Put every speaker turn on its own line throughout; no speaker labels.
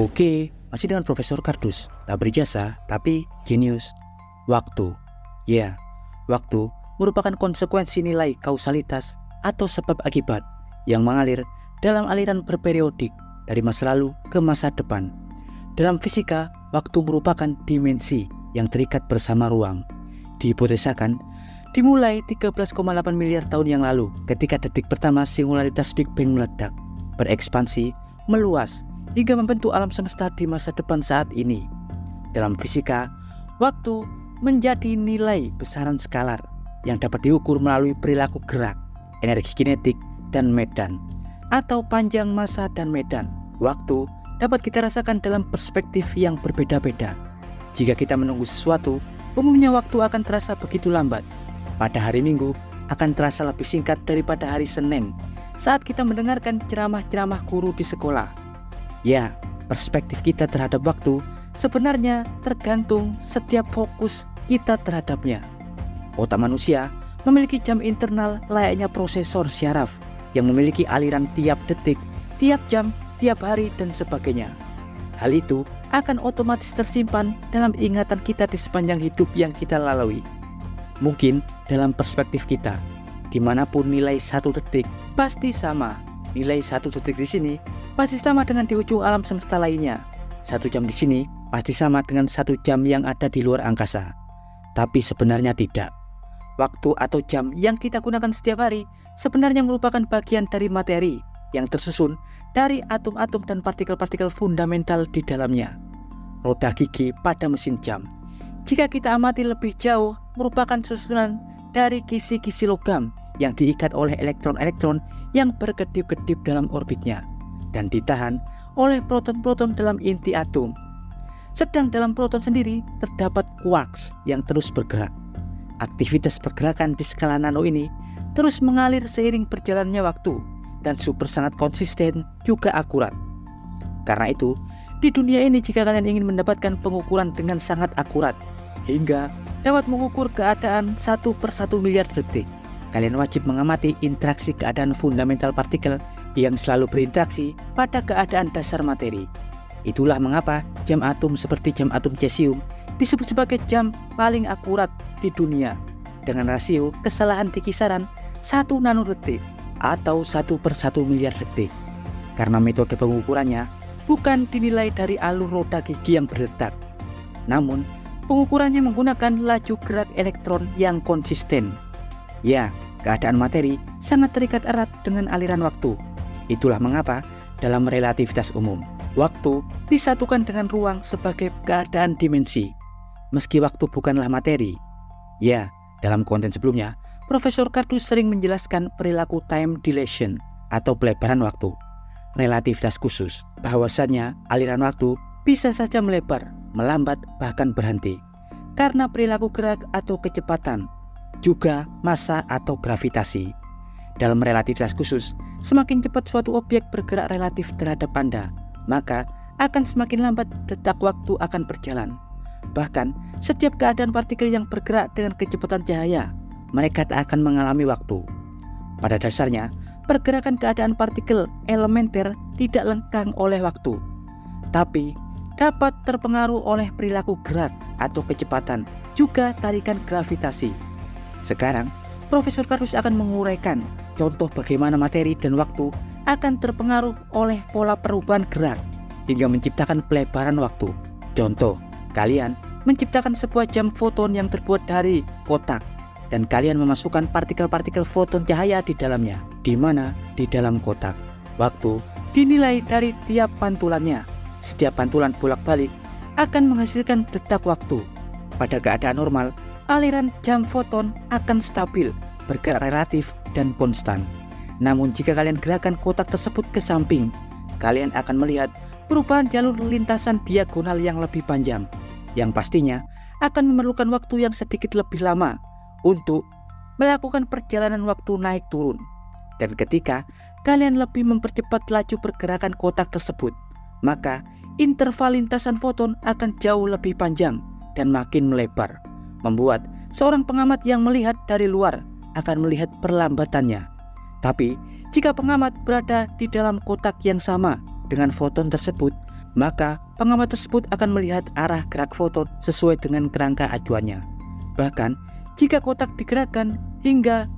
Oke, masih dengan Profesor Kardus. Tak berjasa, tapi jenius. Waktu. Ya, waktu merupakan konsekuensi nilai kausalitas atau sebab akibat yang mengalir dalam aliran berperiodik dari masa lalu ke masa depan. Dalam fisika, waktu merupakan dimensi yang terikat bersama ruang. Dihipotesakan, dimulai 13,8 miliar tahun yang lalu ketika detik pertama singularitas Big Bang meledak, berekspansi, meluas, hingga membentuk alam semesta di masa depan saat ini. Dalam fisika, waktu menjadi nilai besaran skalar yang dapat diukur melalui perilaku gerak, energi kinetik, dan medan, atau panjang masa dan medan. Waktu dapat kita rasakan dalam perspektif yang berbeda-beda. Jika kita menunggu sesuatu, umumnya waktu akan terasa begitu lambat. Pada hari Minggu akan terasa lebih singkat daripada hari Senin saat kita mendengarkan ceramah-ceramah guru di sekolah. Ya, perspektif kita terhadap waktu sebenarnya tergantung setiap fokus kita terhadapnya. Otak manusia memiliki jam internal layaknya prosesor syaraf yang memiliki aliran tiap detik, tiap jam, tiap hari, dan sebagainya. Hal itu akan otomatis tersimpan dalam ingatan kita di sepanjang hidup yang kita lalui. Mungkin dalam perspektif kita, dimanapun nilai satu detik pasti sama. Nilai satu detik di sini pasti sama dengan di ujung alam semesta lainnya. 1 jam di sini pasti sama dengan 1 jam yang ada di luar angkasa. Tapi sebenarnya tidak. Waktu atau jam yang kita gunakan setiap hari sebenarnya merupakan bagian dari materi yang tersusun dari atom-atom dan partikel-partikel fundamental di dalamnya. Roda gigi pada mesin jam, jika kita amati lebih jauh, merupakan susunan dari kisi-kisi logam yang diikat oleh elektron-elektron yang berkedip-kedip dalam orbitnya dan ditahan oleh proton-proton dalam inti atom. Sedang dalam proton sendiri terdapat quarks yang terus bergerak. Aktivitas pergerakan di skala nano ini terus mengalir seiring berjalannya waktu dan super sangat konsisten juga akurat. Karena itu, di dunia ini jika kalian ingin mendapatkan pengukuran dengan sangat akurat hingga dapat mengukur keadaan 1/1 miliar detik, kalian wajib mengamati interaksi keadaan fundamental partikel yang selalu berinteraksi pada keadaan dasar materi. Itulah mengapa jam atom seperti jam atom cesium disebut sebagai jam paling akurat di dunia dengan rasio kesalahan di kisaran 1 nanodetik atau 1/1 miliar detik. Karena metode pengukurannya bukan dinilai dari alur roda gigi yang berdetak, namun pengukurannya menggunakan laju gerak elektron yang konsisten. Ya, keadaan materi sangat terikat erat dengan aliran waktu. Itulah mengapa dalam relativitas umum, waktu disatukan dengan ruang sebagai keadaan dimensi, meski waktu bukanlah materi. Ya, dalam konten sebelumnya, Profesor Kardus sering menjelaskan perilaku time dilation atau pelebaran waktu. Relativitas khusus, bahwasannya aliran waktu bisa saja melebar, melambat, bahkan berhenti karena perilaku gerak atau kecepatan, juga massa atau gravitasi. Dalam relativitas khusus, semakin cepat suatu objek bergerak relatif terhadap Anda, maka akan semakin lambat detak waktu akan berjalan. Bahkan, setiap keadaan partikel yang bergerak dengan kecepatan cahaya, mereka tak akan mengalami waktu. Pada dasarnya, pergerakan keadaan partikel elementer tidak lekang oleh waktu, tapi dapat terpengaruh oleh perilaku gerak atau kecepatan, juga tarikan gravitasi. Sekarang, Profesor Kardus akan menguraikan contoh bagaimana materi dan waktu akan terpengaruh oleh pola perubahan gerak hingga menciptakan pelebaran waktu. Contoh, kalian menciptakan sebuah jam foton yang terbuat dari kotak dan kalian memasukkan partikel-partikel foton cahaya di dalamnya, di mana di dalam kotak. Waktu dinilai dari tiap pantulannya. Setiap pantulan bolak-balik akan menghasilkan detak waktu. Pada keadaan normal, aliran jam foton akan stabil, bergerak relatif, dan konstan. Namun jika kalian gerakan kotak tersebut ke samping, kalian akan melihat perubahan jalur lintasan diagonal yang lebih panjang, yang pastinya akan memerlukan waktu yang sedikit lebih lama untuk melakukan perjalanan waktu naik turun. Dan ketika kalian lebih mempercepat laju pergerakan kotak tersebut, maka interval lintasan foton akan jauh lebih panjang dan makin melebar, membuat seorang pengamat yang melihat dari luar akan melihat perlambatannya. Tapi jika pengamat berada di dalam kotak yang sama dengan foton tersebut, maka pengamat tersebut akan melihat arah gerak foton sesuai dengan kerangka acuannya. Bahkan, jika kotak digerakkan hingga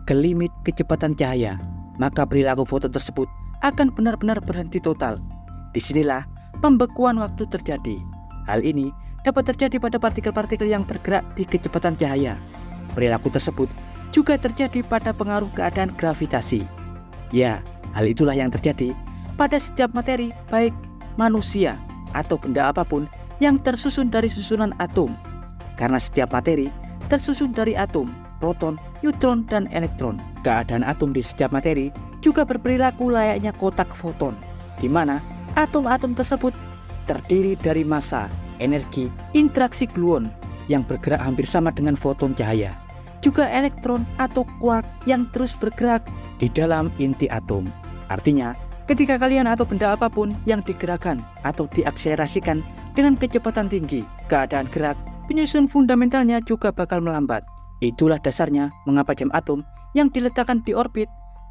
ke limit kecepatan cahaya, maka perilaku foton tersebut akan benar-benar berhenti total. Disinilah pembekuan waktu terjadi. Hal ini dapat terjadi pada partikel-partikel yang bergerak di kecepatan cahaya. Perilaku tersebut juga terjadi pada pengaruh keadaan gravitasi. Ya, hal itulah yang terjadi pada setiap materi, baik manusia atau benda apapun yang tersusun dari susunan atom. Karena setiap materi tersusun dari atom, proton, neutron, dan elektron. Keadaan atom di setiap materi juga berperilaku layaknya kotak foton, di mana atom-atom tersebut terdiri dari massa, energi, interaksi gluon yang bergerak hampir sama dengan foton cahaya, juga elektron atau quark yang terus bergerak di dalam inti atom. Artinya, ketika kalian atau benda apapun yang digerakkan atau diakselerasikan dengan kecepatan tinggi, keadaan gerak penyusun fundamentalnya juga bakal melambat. Itulah dasarnya mengapa jam atom yang diletakkan di orbit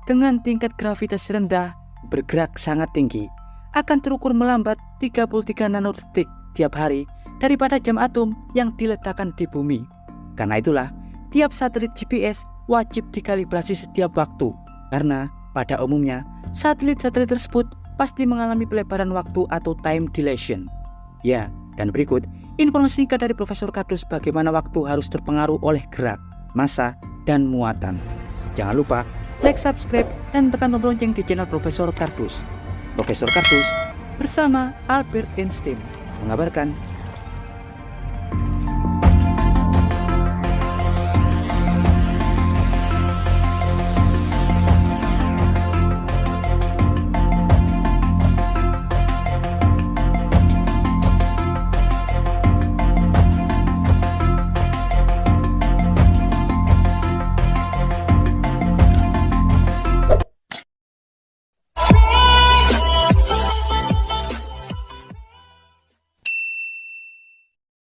dengan tingkat gravitasi rendah bergerak sangat tinggi akan terukur melambat 33 nanodetik tiap hari daripada jam atom yang diletakkan di bumi. Karena itulah, tiap satelit GPS wajib dikalibrasi setiap waktu, karena pada umumnya satelit-satelit tersebut pasti mengalami pelebaran waktu atau time dilation. Ya, dan berikut informasi singkat dari Profesor Kardus bagaimana waktu harus terpengaruh oleh gerak, massa, dan muatan. Jangan lupa like, subscribe, dan tekan tombol lonceng di channel Profesor Kardus. Profesor Kardus bersama Albert Einstein mengabarkan